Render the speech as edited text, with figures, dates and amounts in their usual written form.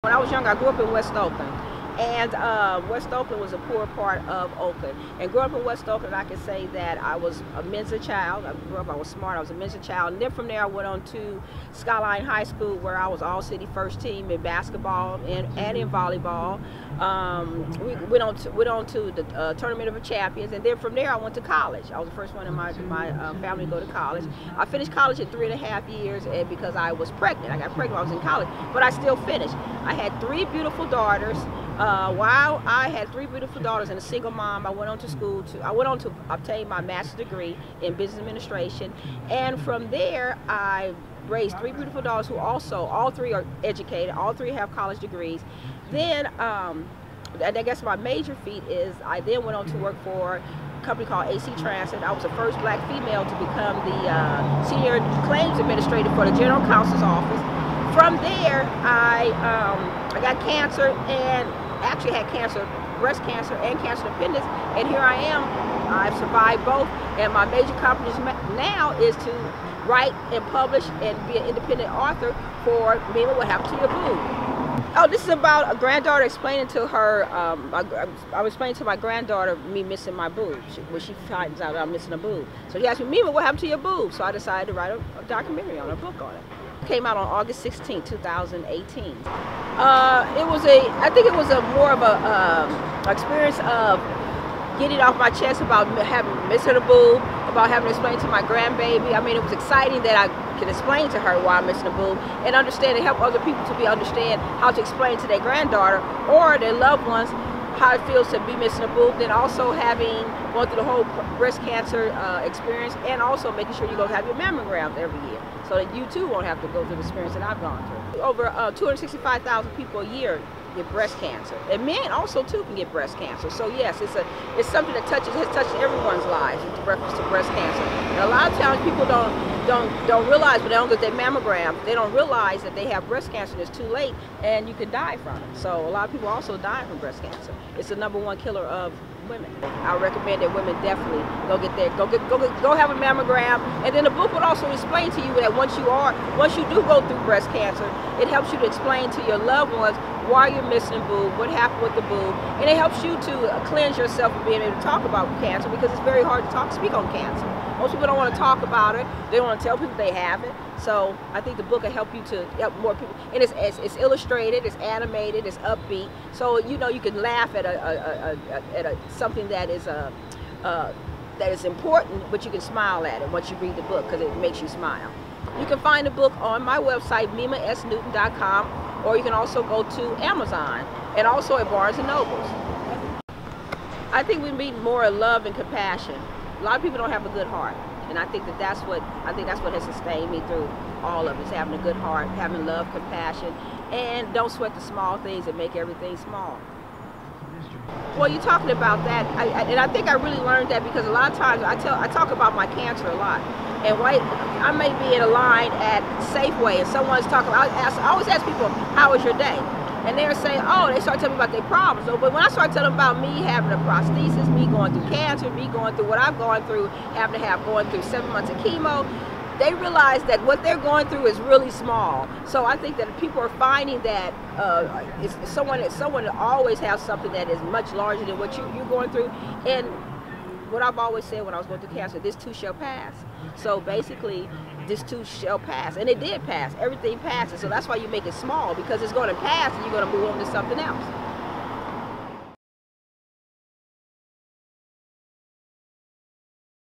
When I was young, I grew up in West Oakland. And West Oakland was a poor part of Oakland. And growing up in West Oakland, I can say that I was a Mensa child. I grew up, I was smart, I was a Mensa child. And then from there, I went on to Skyline High School, where I was all-city first team in basketball and in volleyball. We went on to the Tournament of Champions. And then from there, I went to college. I was the first one in my family to go to college. I finished college in 3.5 years, and because I was pregnant. I got pregnant while I was in college, but I still finished. I had 3 beautiful daughters. While I had 3 beautiful daughters and a single mom, I went on to obtain my master's degree in business administration, and from there I raised 3 beautiful daughters who also, all 3 are educated, all 3 have college degrees. Then, and I guess my major feat is I then went on to work for a company called AC Transit. I was the first black female to become the senior claims administrator for the general counsel's office. From there, I got cancer, and actually had cancer, breast cancer and cancer appendix, and here I am. I've survived both, and my major accomplishment now is to write and publish and be an independent author for Mema, What Happened to Your Boob. Oh, this is about a granddaughter explaining to her, I was explaining to my granddaughter me missing my boob, when she finds out I'm missing a boob. So she asked me, Mema, what happened to your boob? So I decided to write a documentary on a book on it. Came out on August 16, 2018. I think it was more of a experience of getting off my chest about missing a boob, about having to explain to my grandbaby. I mean, it was exciting that I could explain to her why I'm missing a boob, and understand and help other people to understand how to explain to their granddaughter or their loved ones how it feels to be missing a boob. Then also going through the whole breast cancer experience, and also making sure you go have your mammograms every year, so that you too won't have to go through the experience that I've gone through. Over 265,000 people a year get breast cancer, and men also too can get breast cancer. So yes, it's something that has touched everyone's lives in reference to breast cancer. And a lot of times people don't realize, when they don't get their mammogram, they don't realize that they have breast cancer and it's too late, and you can die from it. So a lot of people also die from breast cancer. It's the #1 killer of women. I recommend that women definitely go have a mammogram, and then the book would also explain to you that once you do go through breast cancer, it helps you to explain to your loved ones why you're missing a boob, what happened with the boob, and it helps you to cleanse yourself from being able to talk about cancer, because it's very hard to speak on cancer. Most people don't want to talk about it. They don't want to tell people they have it. So I think the book will help you to help more people. And it's illustrated, it's animated, it's upbeat. So you can laugh at something that is important, but you can smile at it once you read the book, because it makes you smile. You can find the book on my website, memasnewton.com, or you can also go to Amazon, and also at Barnes & Nobles. I think we need more love and compassion. A lot of people don't have a good heart, and I think that's what has sustained me through all of it, is having a good heart, having love, compassion, and don't sweat the small things and make everything small. Well, you're talking about that, and I think I really learned that because a lot of times I talk about my cancer a lot, and I may be in a line at Safeway and someone's talking. I always ask people, "How was your day?" And they're saying, "Oh," they start telling me about their problems. So, but when I start telling them about me having a prosthesis, me going through cancer, me going through what I've gone through, going through 7 months of chemo, they realize that what they're going through is really small. So I think that people are finding that someone that always has something that is much larger than what you're going through. And what I've always said when I was going through cancer, this too shall pass. So basically, this too shall pass. And it did pass. Everything passes. So that's why you make it small, because it's going to pass and you're going to move on to something else.